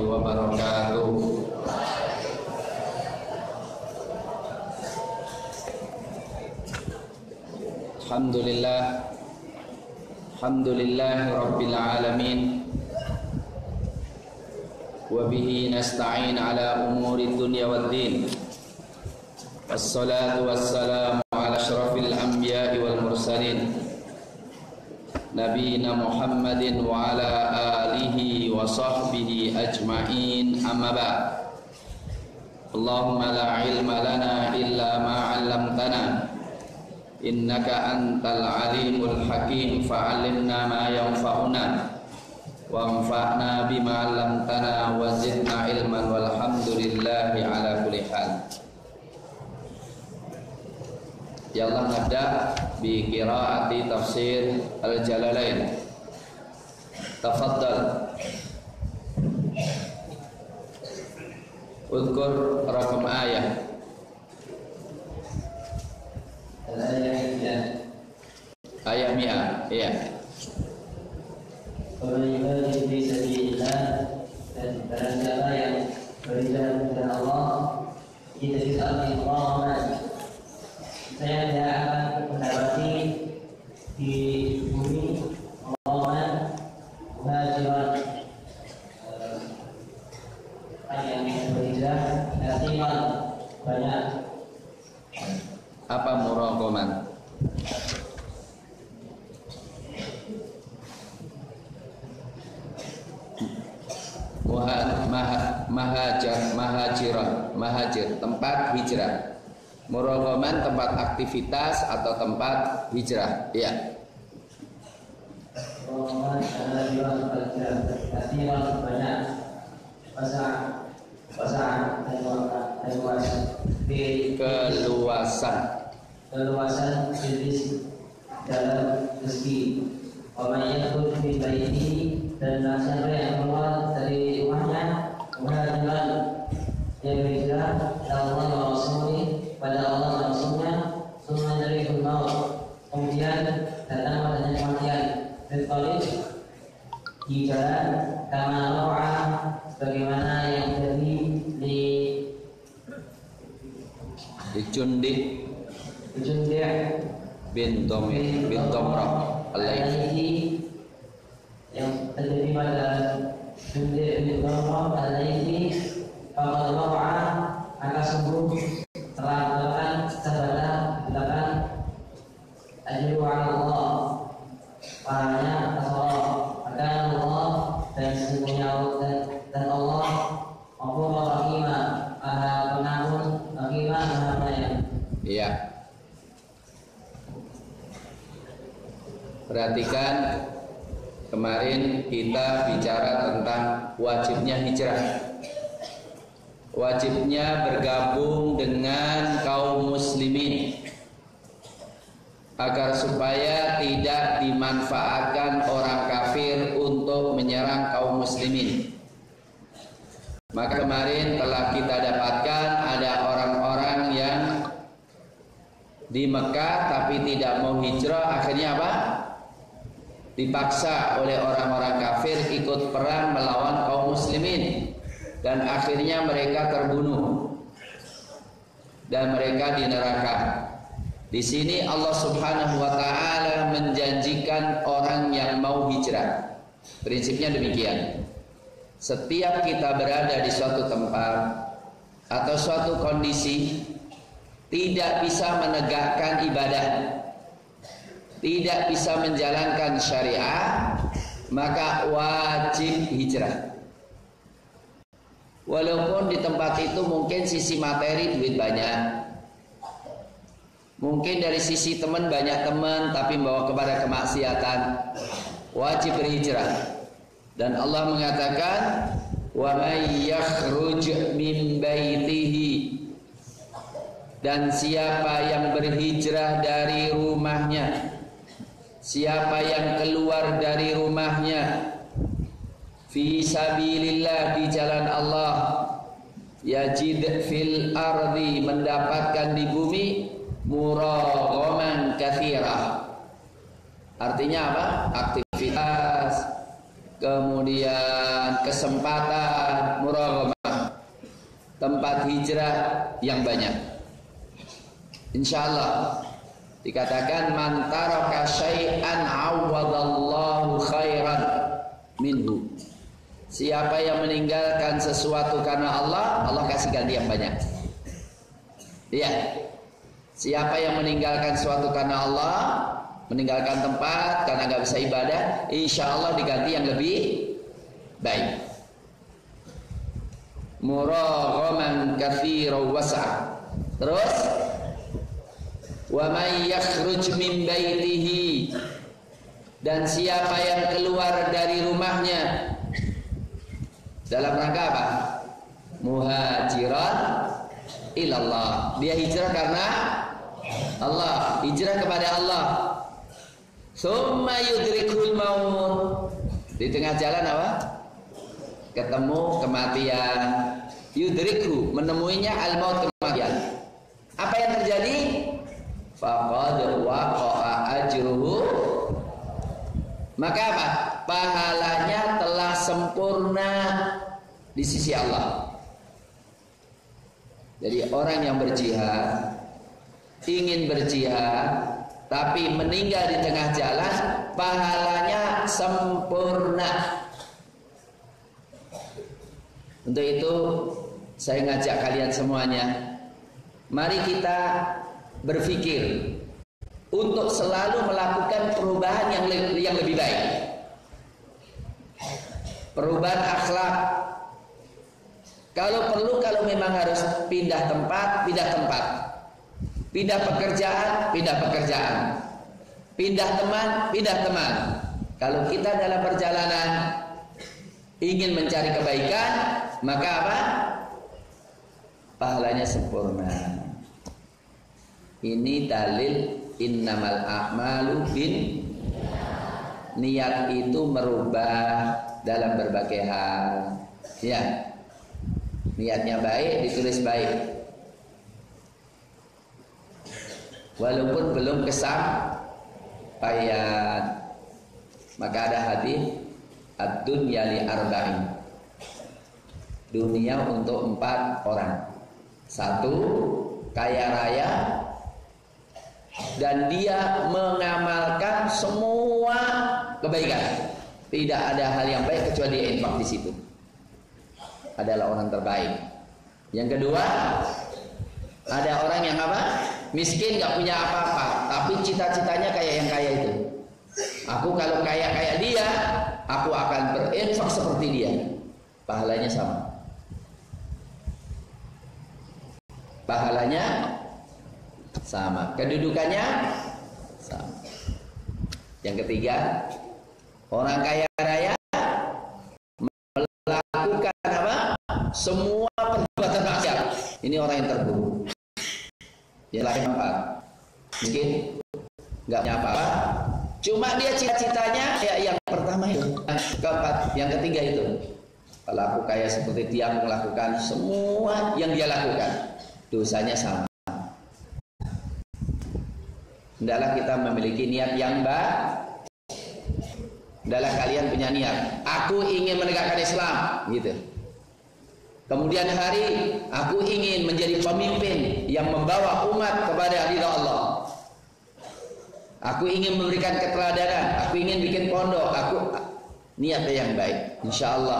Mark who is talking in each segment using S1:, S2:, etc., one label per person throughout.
S1: wabarakatuh. Alhamdulillah rabbil alamin. Wa bihi nasta'in ala umuri dunya waddin. Wassalatu wassalamu ala asyrafil anbiya'i wal mursalin, Nabiina Muhammadin wa ala alihi wa sahbihi ajma'in, amma ba'd. Allahumma la ilma lana illa ma 'allamtana, innaka antal alimul hakim, fa'allimna ma yanfa'una wanfa'na bima 'allamtana wa zidna ilman, walhamdulillahi ala kulli hal. Ya Allah, nabda bi qiraati tafsir al-Jalalain. Tafaddal. Udkur rakam ayat. Ayat mi'ah, iya.
S2: Beribadah fi sabilillah, dan barang siapa yang beribadah kepada Allah kita bisa iqamah, saya tidak akan mendapati di bumi Allah muhajiran yang berhijrah kasihan banyak.
S1: Apa muraqaman? Mahajir, tempat hijrah. Muraqaman, tempat aktivitas atau tempat hijrah. Ya.
S2: Muraqaman kasihan banyak. Keluasan jenis dalam rezeki. Pemainnya pun di baiti, dan siapa yang keluar dari rumahnya muhajiran, yang berhijrah Allah wa Rasulih, pada Allah dan Rasulnya, semua dari maut, kemudian datang padanya kematian. Bertolak di jalan kama ro'a, sebagaimana yang terjadi di
S1: Jundi bin Domrah
S2: Al-Laythi, yang terjadi pada Jundi bin Domrah Al-Laythi. Faqad ro'a, maka sungguh telah melakukan sabada belakang ajru Allah, pahalanya atas Allah, maka Allah, dan sesungguhnya dan Allah Ghafurur Rahim, Maha Pengampun, Rahim, Maha Penyayang.
S1: Iya. Perhatikan, kemarin kita bicara tentang wajibnya hijrah. Wajibnya bergabung dengan kaum muslimin agar supaya tidak dimanfaatkan orang kafir untuk menyerang kaum muslimin. Maka kemarin telah kita dapatkan ada orang-orang yang di Mekah tapi tidak mau hijrah, akhirnya apa? Dipaksa oleh orang-orang kafir ikut perang melawan kaum muslimin, dan akhirnya mereka terbunuh dan mereka di neraka. Di sini Allah Subhanahu wa taala menjanjikan orang yang mau hijrah. Prinsipnya demikian. Setiap kita berada di suatu tempat atau suatu kondisi tidak bisa menegakkan ibadah, tidak bisa menjalankan syariah, maka wajib hijrah. Walaupun di tempat itu mungkin sisi materi duit banyak, mungkin dari sisi teman banyak teman tapi membawa kepada kemaksiatan, wajib berhijrah. Dan Allah mengatakan, wa may yakhruj min baitihi, dan siapa yang berhijrah dari rumahnya, siapa yang keluar dari rumahnya, fi sabilillah, di jalan Allah, yajid fil ardi, mendapatkan di bumi, muraghaman katsira. Artinya apa? Aktivitas, kemudian kesempatan tempat hijrah yang banyak. Insyaallah dikatakan man taraka syai'an 'awwadallahu khairan minhu. Siapa yang meninggalkan sesuatu karena Allah, Allah kasih ganti yang banyak. Iya. Siapa yang meninggalkan sesuatu karena Allah, meninggalkan tempat karena nggak bisa ibadah, insya Allah diganti yang lebih baik. Muraghaman katsiran wasa'. Terus wa may yakhruj min baitihi, dan siapa yang keluar dari rumahnya dalam rangka apa? Muhajiran ilallah. Dia hijrah karena Allah, hijrah kepada Allah. Summa yudrikul maut. Di tengah jalan apa? Ketemu kematian. Yudriku, menemuinya al-maut, kematian. Apa yang terjadi? Faqad waqa'a ajruhu. Maka apa? Pahalanya telah sempurna di sisi Allah. Jadi orang yang berjihad, ingin berjihad, tapi meninggal di tengah jalan, pahalanya sempurna. Untuk itu saya ngajak kalian semuanya, mari kita berpikir untuk selalu melakukan perubahan yang lebih baik. Perubahan akhlak. Kalau perlu, kalau memang harus pindah tempat, pindah tempat. Pindah pekerjaan, pindah pekerjaan. Pindah teman, pindah teman. Kalau kita dalam perjalanan ingin mencari kebaikan, maka apa? Pahalanya sempurna. Ini dalil innamal a'malu bin. Niat itu merubah dalam berbagai hal. Ya. Niatnya baik, ditulis baik. Walaupun belum kesampaian. Maka ada hadis ad-dunya li arba'in. Dunia untuk 4 orang. 1, kaya raya, dan dia mengamalkan semua kebaikan. Tidak ada hal yang baik kecuali dia infak di situ. Adalah orang terbaik. Yang kedua, ada orang yang apa? Miskin, nggak punya apa-apa, tapi cita-citanya kayak yang kaya itu. Aku kalau kaya kayak dia, aku akan berinfak seperti dia. Pahalanya sama. Pahalanya sama. Kedudukannya sama. Yang ketiga, orang kaya raya melakukan apa? Semua perbuatan maksiat. Ini orang yang terburuk. Yang lain apa? Miskin, nggak punya apa-apa. Cuma dia cita-citanya ya yang pertama itu, keempat, yang ketiga itu. Kalau aku kaya seperti dia, aku melakukan semua yang dia lakukan, dosanya sama. Hendaklah kita memiliki niat yang baik. Hendaklah kalian punya niat. Aku ingin menegakkan Islam, gitu. Kemudian hari aku ingin menjadi pemimpin yang membawa umat kepada ridha Allah. Aku ingin memberikan keteladanan, aku ingin bikin pondok, aku niatnya yang baik. Insya Allah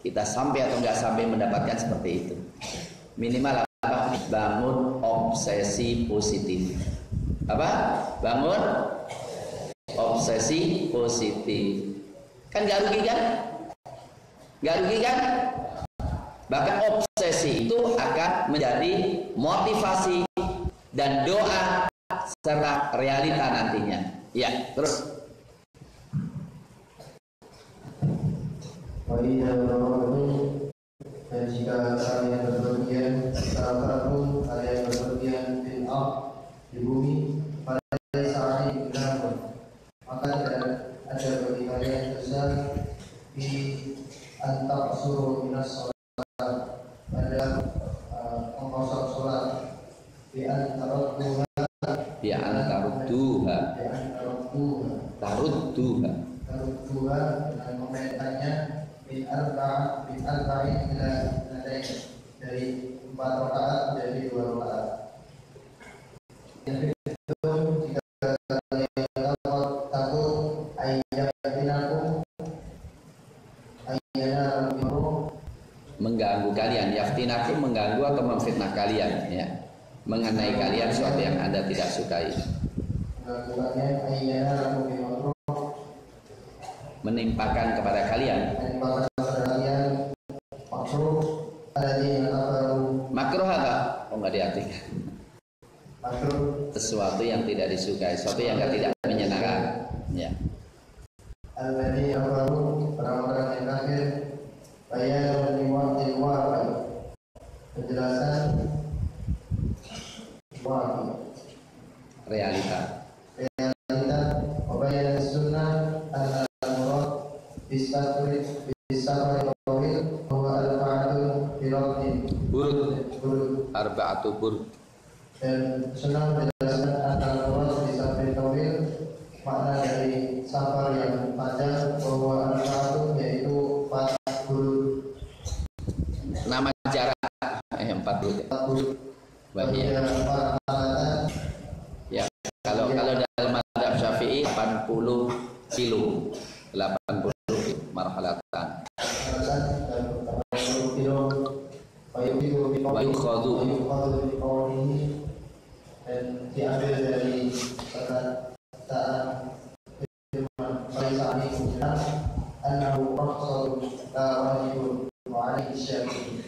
S1: kita sampai atau nggak sampai mendapatkan seperti itu. Minimal apa? Bangun obsesi positif. Apa? Bangun obsesi positif. Kan nggak rugi kan? Nggak rugi kan? Bahkan obsesi itu akan menjadi motivasi dan doa serta realita nantinya. Ya, terus.
S3: Dan jika kalian berpergian, salah satu kalian berpergian di bumi pada saat ini maka ada bagi kalian besar di antara suruh minas sholat, adalah mengkosong sholat di antara tarudduha dengan komentarnya bin arba'in ila nadain 4 rakaat menjadi 2 rakaat. Yang itu jika kalian takut
S1: mengganggu kalian, yaftinakum mengganggu atau memfitnah kalian, ya, mengenai kalian sesuatu yang Anda tidak sukai. Menimpakan kepada kalian makruh apa? Oh, nggak diartikan. Sesuatu yang tidak disukai, sesuatu yang tidak menyenangkan, ya.
S3: Orang-orang yang kafir, bayan liwatil waqi, penjelasan waqi,
S1: realita,
S3: bayan sunnah al-murad bisafari tawil bahwa al-fa'atu birotin burud
S1: arba'atu burud,
S3: dan sunnah menjelaskan al-murad bisafari tawil makna dari safar yang panjang bahwa al-fa'atu yaitu 4 burud,
S1: nama jarak 4 burud. Bahaya. Ya, kalau dalam mazhab Syafi'i 80 kilo, 80 marhalatan. Wa yukhadhu
S3: dan diambil dari perkataan firman Faisani Mu'minah annahu raqsatun la wajibun wa alaihi syafi'i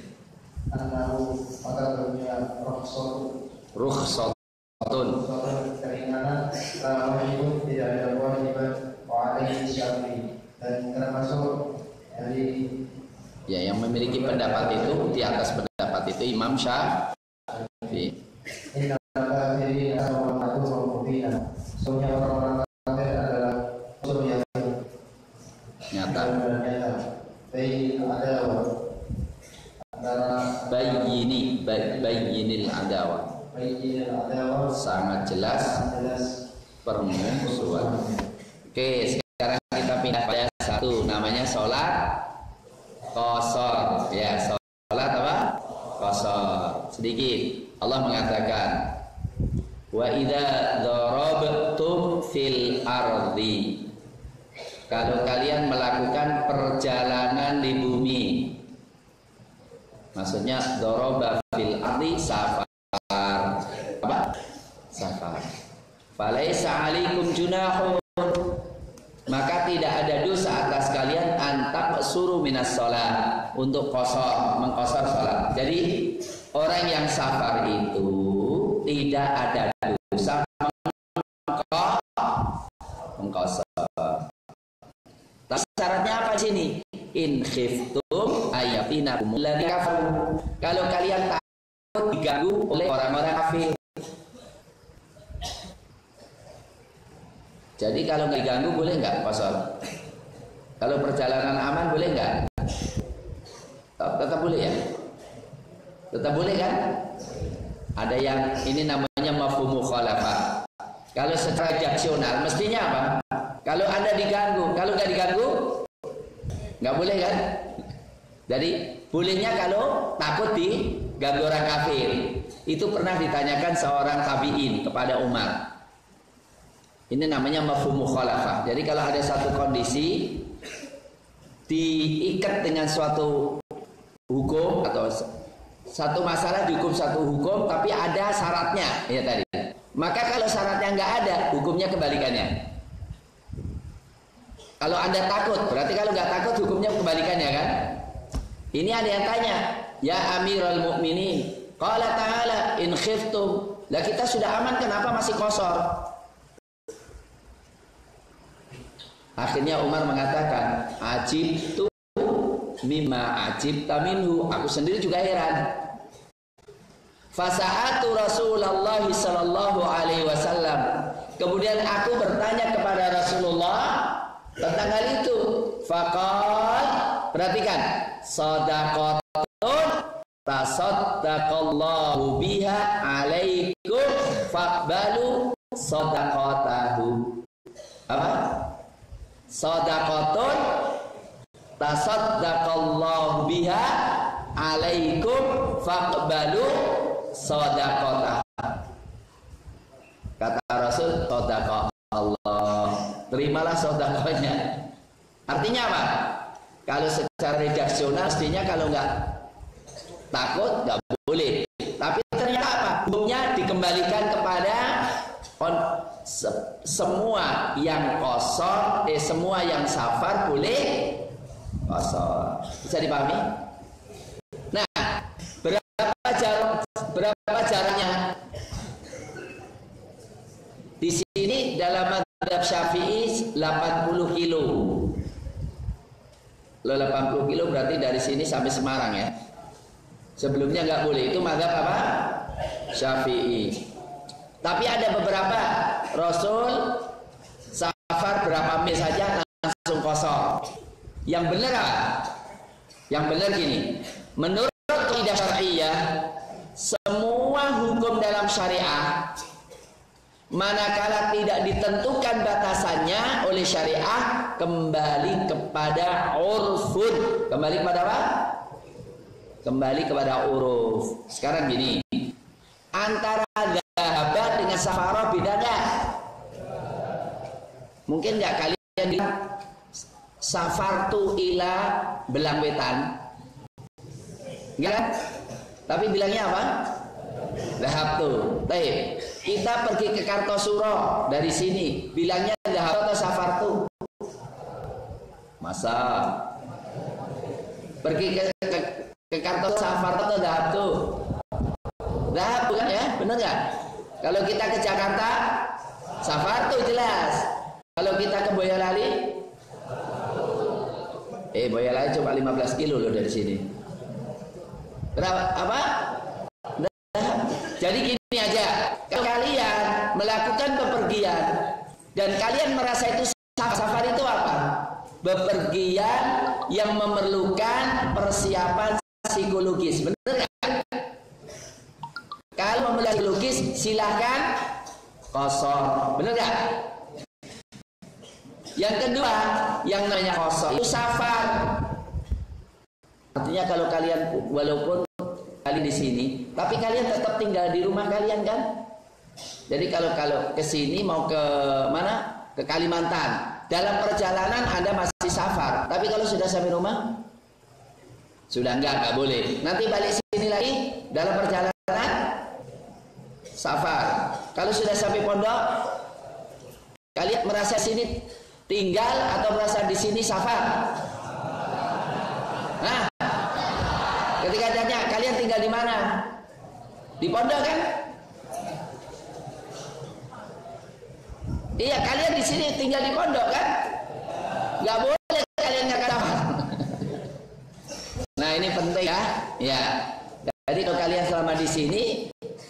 S3: annahu maka bernya rukhsatun keringanan la wajibun tidak ada kewajiban wa alaihi syafi'i dan termasuk dari
S1: ya yang memiliki pendapat itu, di atas pendapat itu Imam Syafi'i.
S3: Inna kafirin asawan aduhum mubina. Sesungguhnya orang-orang kafir adalah musuh yang
S1: nyata.
S3: Bayin adawa antara
S1: bayyinil adawa.
S3: Bayin adawa
S1: Sangat jelas permusuhan. Oke, sekarang kita pindah pada satu, namanya sholat qashar. Ya, sholat apa? Qashar. Sedikit. Allah mengatakan, wa idza darabtum fil ardi, kalau kalian melakukan perjalanan di bumi, maksudnya daraba fil ardi safar, apa? Safar. Falaisa alaikum junahun, maka tidak ada dosa atas kalian antak suruh minas sholat, untuk mengqashar sholat. Jadi orang yang safar itu tidak ada dosa mengqashar. Tapi syaratnya apa di sini? In khiftum ayatinakum alladzi kafaru. Kalau kalian takut diganggu oleh orang-orang kafir. Jadi kalau nggak diganggu boleh nggak qashar? Kalau perjalanan aman boleh nggak? Tetap boleh ya? Tetap boleh kan? Ada yang ini namanya mafhum mukhalafah. Kalau secara jaksional mestinya apa? Kalau Anda diganggu, kalau nggak diganggu nggak boleh kan? Jadi bolehnya kalau takut diganggu orang kafir. Itu pernah ditanyakan seorang tabi'in kepada Umar. Ini namanya mafhum mukhalafah. Jadi kalau ada satu kondisi diikat dengan suatu hukum atau satu masalah dihukum satu hukum, tapi ada syaratnya ya tadi. Maka kalau syaratnya nggak ada, hukumnya kebalikannya. Kalau Anda takut, berarti kalau nggak takut hukumnya kebalikannya kan? Ini ada yang tanya, ya Amirul Mukminin, qala ta'ala in khiftum. Lah kita sudah aman, kenapa masih qashar? Akhirnya Umar mengatakan, ajibtu mimma ajibta minhu. Aku sendiri juga heran. Fasa'atu Rasulullah sallallahu alaihi wasallam. Kemudian aku bertanya kepada Rasulullah tentang hal itu. Faqal, perhatikan, shadaqatun tasaddaqallahu biha alaikum faqbalu shadaqatahu. Apa? Shadaqatun tasaddaqallahu biha alaikum faqbalu shadaqata. Kata Rasul, shadaqah Allah, terimalah sedekahnya. Artinya apa? Kalau secara redaksional mestinya kalau nggak takut nggak boleh. Tapi ternyata apa? Hukumnya dikembalikan kepada semua yang kosor, semua yang safar boleh kosor. Bisa dipahami? Nah, berapa jaraknya? Di sini dalam mazhab Syafi'i 80 kilo. Lo 80 kilo berarti dari sini sampai Semarang ya. Sebelumnya nggak boleh. Itu mazhab apa? Syafi'i. Tapi ada beberapa Rasul safar berapa mil saja langsung kosong. Yang benar apa? Yang benar gini. Menurut kaidah syariah, semua hukum dalam syariah manakala tidak ditentukan batasannya oleh syariah kembali kepada urfun. Kembali kepada apa? Kembali kepada uruf. Sekarang gini, antara dhahabat dengan safarah beda nggak? Mungkin nggak kalian bilang safartu ila belang wetan? Enggak? Tapi bilangnya apa? Dhahabtu. Baik. Kita pergi ke Kartosuro dari sini, bilangnya dhahabtu atau safartu? Masa pergi ke Kartosuro safartu atau dhahabtu? Dhahab bukan ya? Benar nggak? Kalau kita ke Jakarta safartu jelas. Kalau kita ke Boyolali Boyolali cuma 15 kilo loh dari sini. Berapa? Apa? Jadi gini aja, kalau kalian melakukan bepergian dan kalian merasa itu safar itu apa? Bepergian yang memerlukan persiapan psikologis, benar kan? Kalau memerlukan psikologis silahkan kosong, benar gak? Yang kedua, yang namanya kosong itu safar. Artinya kalau kalian walaupun kalian di sini, tapi kalian tetap tinggal di rumah kalian kan? Jadi kalau ke sini mau ke mana? Ke Kalimantan. Dalam perjalanan Anda masih safar, tapi kalau sudah sampai rumah sudah enggak boleh. Nanti balik sini lagi dalam perjalanan safar. Kalau sudah sampai pondok, kalian merasa sini tinggal atau merasa di sini safar? Nah, ketika tanya kalian tinggal di mana? Di pondok kan? Iya, kalian di sini tinggal di pondok kan? Gak boleh kalian nggak safar. Nah ini penting ya. Ya. Jadi kalau kalian selama di sini,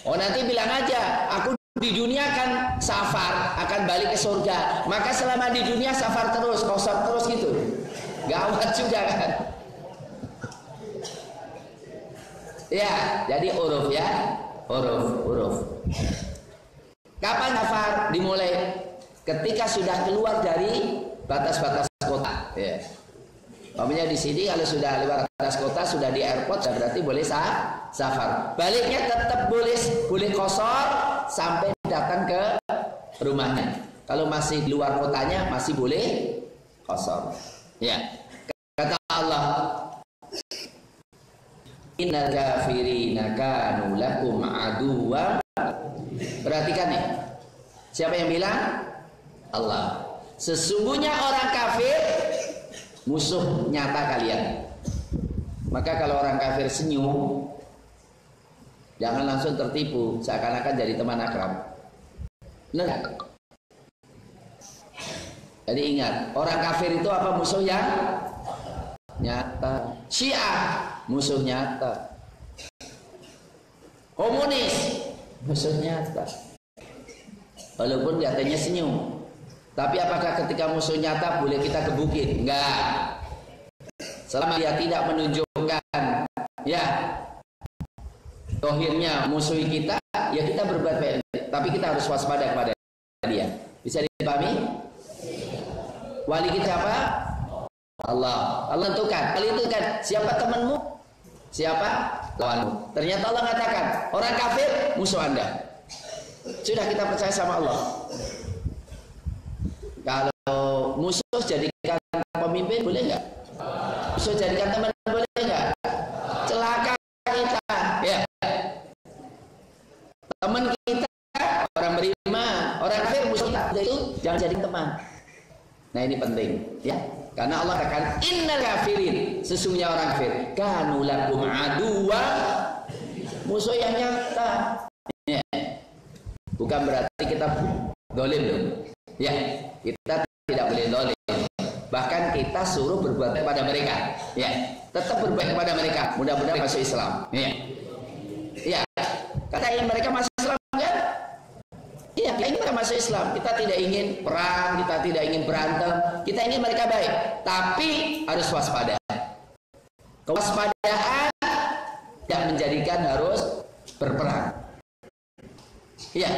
S1: nanti bilang aja, aku di dunia akan safar, akan balik ke surga. Maka selama di dunia safar terus, kosong terus gitu. Gawat juga kan? Ya, jadi uruf ya, uruf. Kapan safar dimulai? Ketika sudah keluar dari batas-batas kota. Ya. Umpamanya di sini kalau sudah lewat batas kota, sudah di airport, berarti boleh safar. Baliknya tetap boleh kosor sampai datang ke rumahnya. Kalau masih di luar kotanya masih boleh kosor. Ya. Kata Allah, innal kafirina kanu lakum aduwwan. Perhatikan nih. Siapa yang bilang? Allah. Sesungguhnya orang kafir musuh nyata kalian. Maka kalau orang kafir senyum, jangan langsung tertipu seakan-akan jadi teman akrab. Benar? Jadi ingat, orang kafir itu apa? Musuh yang nyata. Syiah musuh nyata. Komunis musuh nyata. Walaupun katanya senyum, tapi apakah ketika musuh nyata boleh kita gebukin? Enggak. Selama dia tidak menunjukkan ya tohirnya musuhi kita, ya kita berbuat baik. Tapi kita harus waspada kepada dia. Bisa dipahami? Wali kita apa? Allah. Allah tentukan. Allah tentukan siapa temanmu, siapa? Lawanmu. Ternyata Allah katakan, orang kafir musuh Anda. Sudah kita percaya sama Allah. Kalau musuh jadikan pemimpin boleh nggak? Musuh jadikan teman boleh nggak? Celaka kita, ya. Teman kita orang beriman, orang kafir musuh kita itu jangan jadi teman. Nah ini penting, ya. Karena Allah katakan innal kafirin, sesungguhnya orang kafir kanu lakum aduwa, musuh yang nyata. Ya. Bukan berarti kita dolim loh. Ya, kita tidak boleh dolim. Bahkan kita suruh berbuat baik kepada mereka. Ya, tetap berbuat kepada mereka. Mudah-mudahan masuk Islam. Ya, ya. Kata mereka masuk Islam kan? Iya, kita ingin mereka masuk Islam. Kita tidak ingin perang, kita tidak ingin berantem. Kita ingin mereka baik. Tapi harus waspada. Kewaspadaan tidak menjadikan harus berperang. Ya,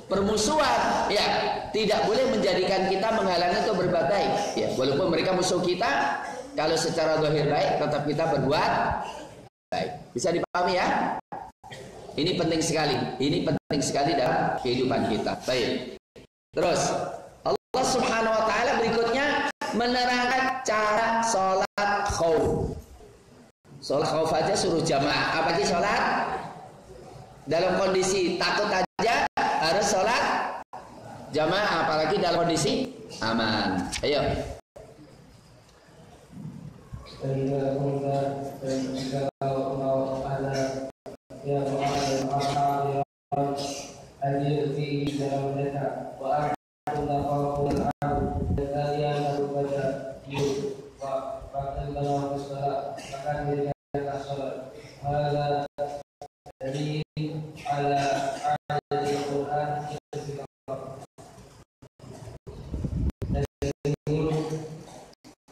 S1: permusuhan ya tidak boleh menjadikan kita menghalangi untuk berbuat baik. Ya, walaupun mereka musuh kita, kalau secara zahir baik tetap kita berbuat baik. Bisa dipahami ya? Ini penting sekali. Ini penting sekali dalam kehidupan kita. Baik. Terus Allah Subhanahu wa taala berikutnya menerangkan cara sholat khauf. Sholat khauf aja suruh jamaah. Apalagi sholat dalam kondisi takut aja harus sholat jamaah, apalagi dalam kondisi aman. Ayo.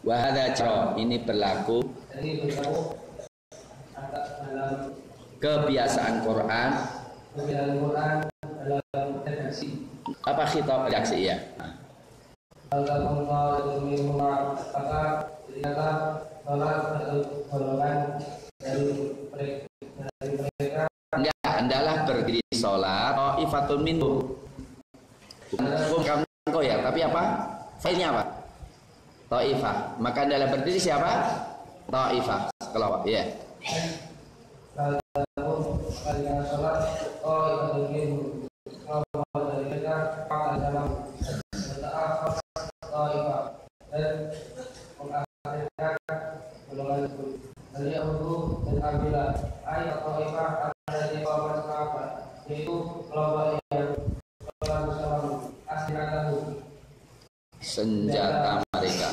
S1: Wahada cara ini berlaku kebiasaan Quran. Apa khitab redaksi ya? Hendaklah berdiri sholat ta'ifatun minhum. Bukan kau ya, tapi apa? Failnya apa? Ta'ifah. Maka hendaklah berdiri siapa? Ta'ifah. Kelompok, ya. Senjata mereka.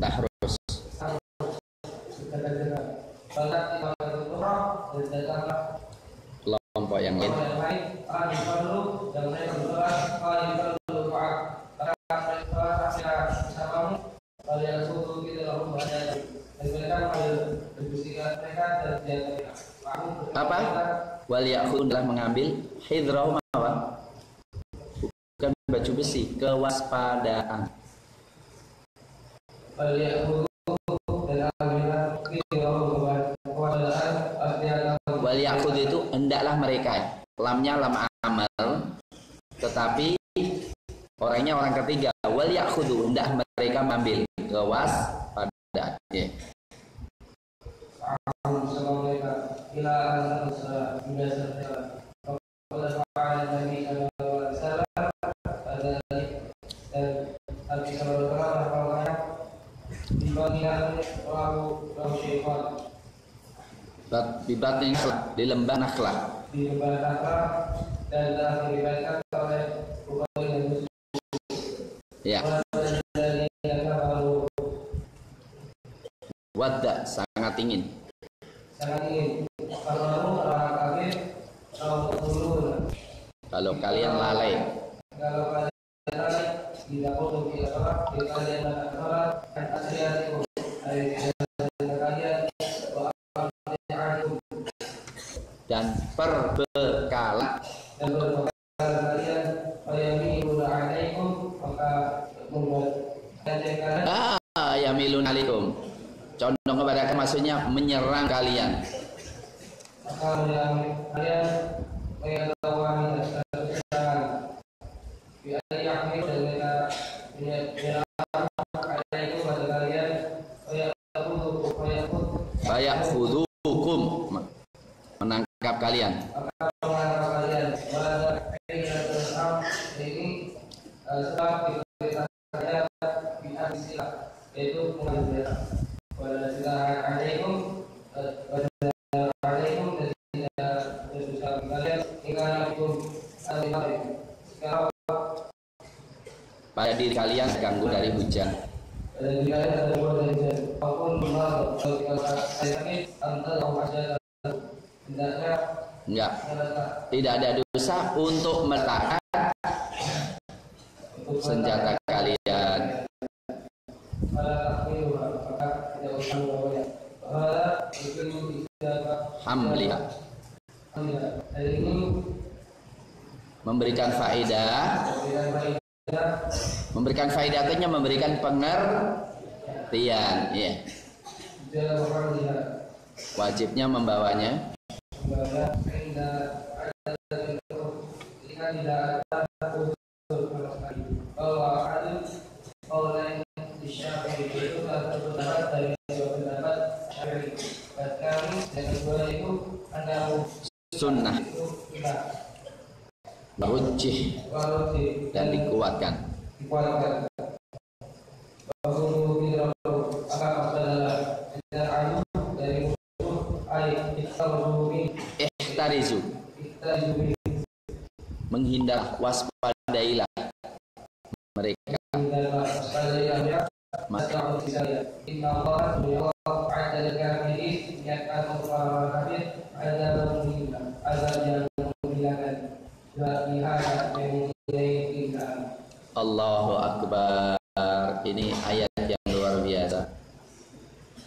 S1: Tahrus. Kelompok yang lain. Apa? Wal ya'khudun telah mengambil hidrahum apa? Bukan baju besi, kewaspadaan. Wal ya'khud itu hendaklah mereka. Lamnya lam amal, tetapi orangnya orang ketiga. Wal ya'khudu, hendak mereka mengambil kewaspadaan. Ya. Bibatin di lembah Nakhlah. Di lembah Nakhlah dan telah diriwayatkan oleh Bukhari dan Muslim. Ya. Wadda sangat sangat ingin. Kalau kalian lalai. Dan perbekalan yamilun alaikum, condong kepada kalian, maksudnya menyerang kalian. Bayak fudukum, menangkap kalian. Pada diri kalian terganggu dari hujan. Enggak, tidak ada dosa untuk meletakkan senjata kalian. Hamliha, memberikan faedah. Memberikan faedah artinya memberikan pengertian, ya. Wajibnya membawanya. Sunnah rujih dan dikuatkan. Ihtarizu, menghindar, waspadailah mereka. Allahu Akbar. Ini ayat yang luar biasa,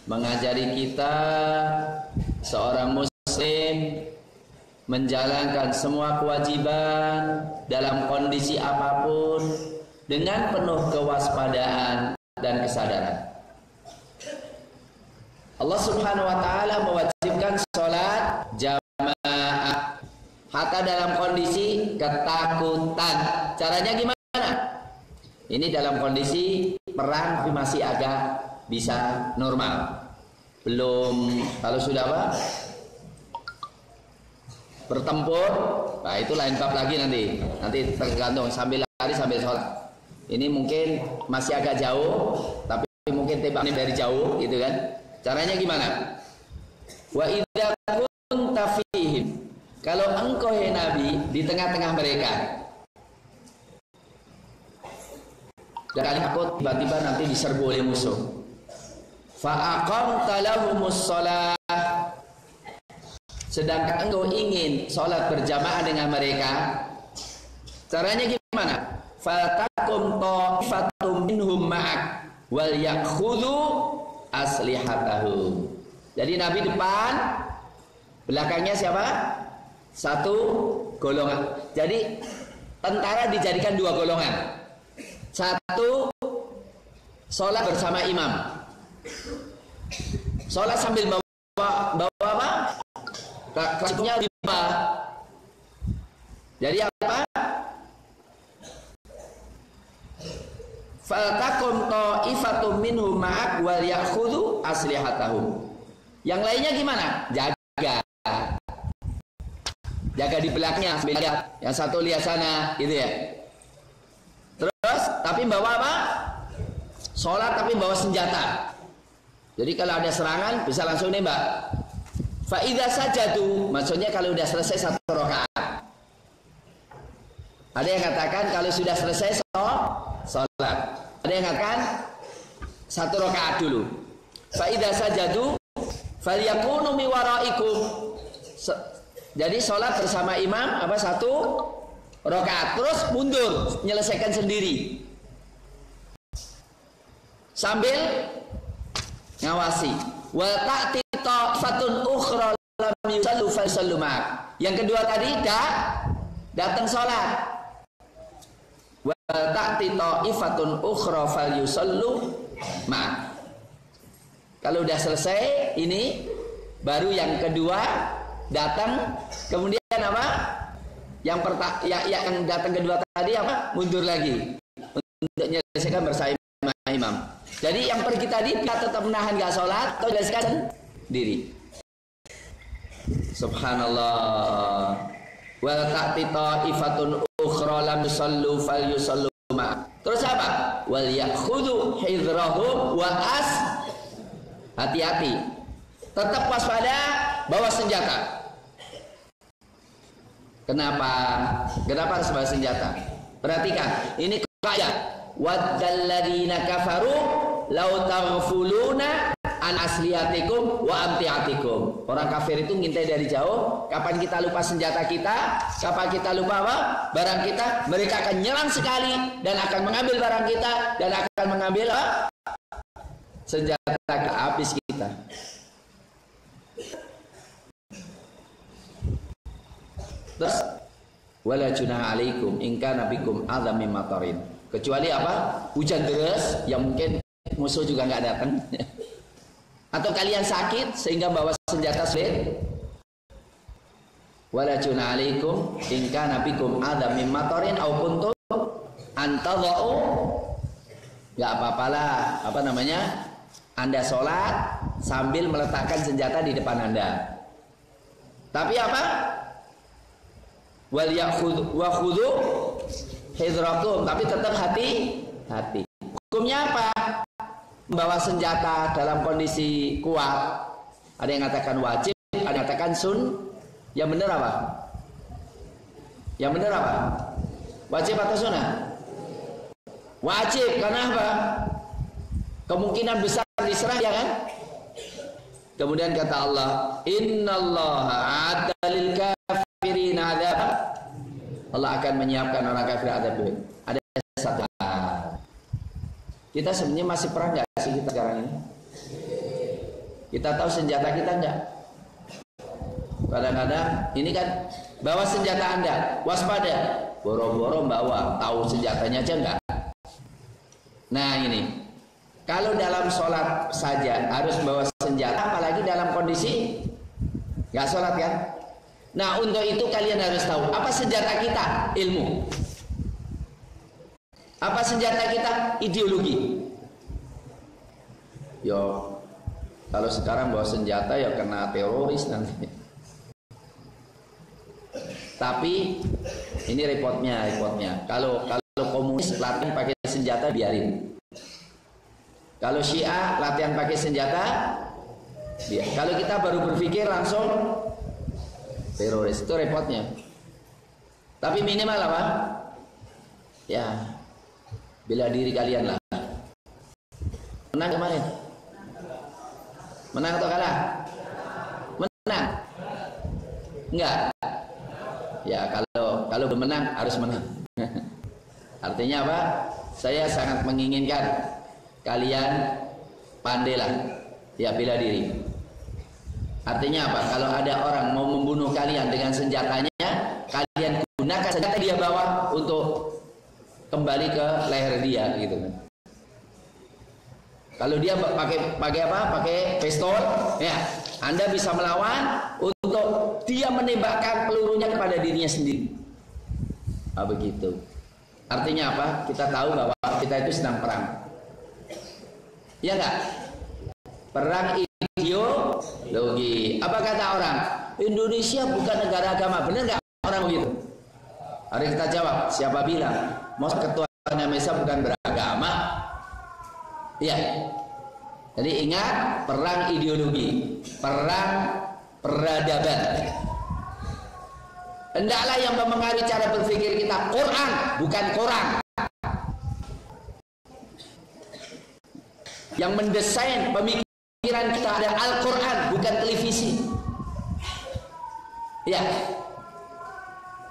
S1: mengajari kita seorang muslim menjalankan semua kewajiban dalam kondisi apapun dengan penuh kewaspadaan dan kesadaran. Allah Subhanahu wa taala mewajibkan sholat jamaah hatta dalam kondisi ketakutan. Caranya gimana? Ini dalam kondisi perang tapi masih agak bisa normal. Belum, kalau sudah apa? Bertempur, nah itu lain bab lagi nanti. Nanti tergantung sambil lari sambil sholat. Ini mungkin masih agak jauh, tapi mungkin tembaknya dari jauh, gitu kan? Caranya gimana? Wa idza kunta fihim, kalau engkau ya Nabi di tengah-tengah mereka, dan kalian takut tiba-tiba nanti diserbu oleh musuh. Fa aqamta lahumus shalah, sedangkan engkau ingin sholat berjamaah dengan mereka, caranya gimana? Fatakum ta'ifatum minhum ma'ak wal yakhudhu aslihatahum. Jadi Nabi depan, belakangnya siapa? Satu golongan. Jadi tentara dijadikan dua golongan. Satu sholat bersama imam, sholat sambil bawa apa? Klasiknya riba. Jadi apa? Faltakum ta'ifatum minhum ma'ak wal ya'khudhu aslihatahum. Yang lainnya gimana? Jaga di belakangnya, yang satu lihat sana, gitu ya. Terus, tapi bawa apa? Sholat tapi bawa senjata. Jadi kalau ada serangan bisa langsung nembak. Fa'idha sajadu, maksudnya kalau sudah selesai satu rakaat. Ada yang katakan kalau sudah selesai sholat. Ada yang katakan satu rakaat dulu. Fa'idha sajadu, Falyakunu mi waraikum. Jadi sholat bersama imam apa 1 rakaat, terus mundur menyelesaikan sendiri sambil ngawasi. Wa ta'ti ta'ifatun ukhra lam yusallu fasallu ma'ak. Yang kedua tadi datang sholat. Wa ta'ti ta'ifatun ukhra falyusallu ma'ak. Kalau udah selesai ini baru yang kedua datang, kemudian apa? Yang datang kedua tadi apa? Mundur lagi untuk menyelesaikan bersama imam. Jadi yang pergi tadi kita tetap menahan gak sholat atau jelaskan diri. Subhanallah. Wal ta'ti ta'ifatun ukhra lam yusallu falyusallu ma. Terus apa? Wal ya'khudhu hidrahum wa as. Hati-hati. Tetap waspada, bawa senjata. Kenapa? Kenapa harus bawa senjata? Perhatikan, ini kaya. Waddal ladzina kafaru law taghfuluna an aslihatikum wa amtiatikum. Orang kafir itu ngintai dari jauh. Kapan kita lupa senjata kita, kapan kita lupa apa? Barang kita, mereka akan nyerang sekali dan akan mengambil barang kita dan akan mengambil apa? Senjata kita, habis kita. Terus wala junaha alaikum in kana bikum adzam mim matarin. Kecuali apa? Hujan deras yang mungkin musuh juga nggak datang. Atau kalian sakit sehingga bawa senjata sulit. Wala junaha alaikum in kana bikum adzam mim matarin au kuntum antadhu. Enggak apa-apalah, apa namanya? Anda sholat sambil meletakkan senjata di depan Anda. Tapi apa? Wal ya'khudhu wa khudhu hidrakum, tapi tetap hati-hati. Hukumnya apa? Membawa senjata dalam kondisi kuat. Ada yang mengatakan wajib, ada yang mengatakan Yang benar apa? Yang benar apa? Wajib atau sunnah? Wajib, karena apa? Kemungkinan besar diserang, ya kan? Kemudian kata Allah, innallaha a'adalil kafirin adzab. Allah akan menyiapkan orang kafir adzab. Ada satu. Kita sebenarnya masih perang nggak sih kita sekarang ini? Kita tahu senjata kita enggak? Kadang-kadang ini kan bawa senjata Anda, waspada. Boro-boro bawa, tahu senjatanya aja enggak? Nah ini, kalau dalam sholat saja harus bawa senjata, apalagi dalam kondisi nggak sholat kan? Nah untuk itu kalian harus tahu apa senjata kita, ilmu. Apa senjata kita, ideologi. Yo, kalau sekarang bawa senjata ya kena teroris nanti. Tapi ini repotnya. Kalau komunis latihan pakai senjata biarin. Kalau Syiah latihan pakai senjata, biar. Kalau kita baru berpikir langsung teroris, itu repotnya. Tapi minimal apa? Ya, bela diri kalian lah. Menang kemarin? Menang atau kalah? Menang? Enggak. Ya kalau belum menang harus menang. Artinya apa? Saya sangat menginginkan kalian pandailah, ya bela diri. Artinya apa? Kalau ada orang mau membunuh kalian dengan senjatanya, kalian gunakan senjata dia bawa untuk kembali ke leher dia, gitu kan. Kalau dia pakai apa? Pakai pistol, ya, Anda bisa melawan untuk dia menembakkan pelurunya kepada dirinya sendiri. Begitu. Artinya apa? Kita tahu bahwa kita itu sedang perang. Ya enggak? Perang ideologi. Apa kata orang? Indonesia bukan negara agama. Benar enggak orang begitu? Hari kita jawab, siapa bilang? Mau ketua Indonesia bukan beragama? Iya. Jadi ingat, perang ideologi, perang peradaban. Hendaklah yang mempengaruhi cara berpikir kita Quran, bukan Quran. Yang mendesain pemikiran kita ada Al-Quran, bukan misi. Ya.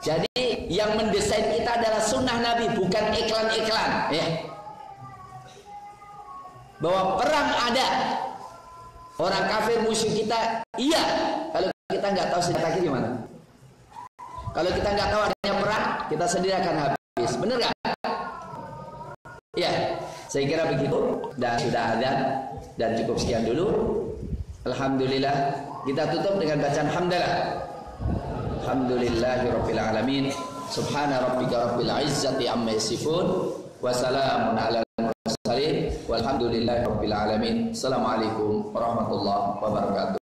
S1: Jadi yang mendesain kita adalah sunnah Nabi, bukan iklan-iklan. Ya. Bahwa perang ada, orang kafir musuh kita, iya. Kalau kita nggak tahu senjata gimana? Kalau kita nggak tahu adanya perang, kita sendiri akan habis. Bener nggak? Ya, saya kira begitu. Dan sudah azan dan cukup sekian dulu. Alhamdulillah. Kita tutup dengan bacaan hamdalah. Alhamdulillahirabbil alamin. Subhana rabbika rabbil izzati amma yasifun. Wa salamun alal mursalin. Walhamdulillahirabbil alamin. Assalamualaikum warahmatullahi wabarakatuh.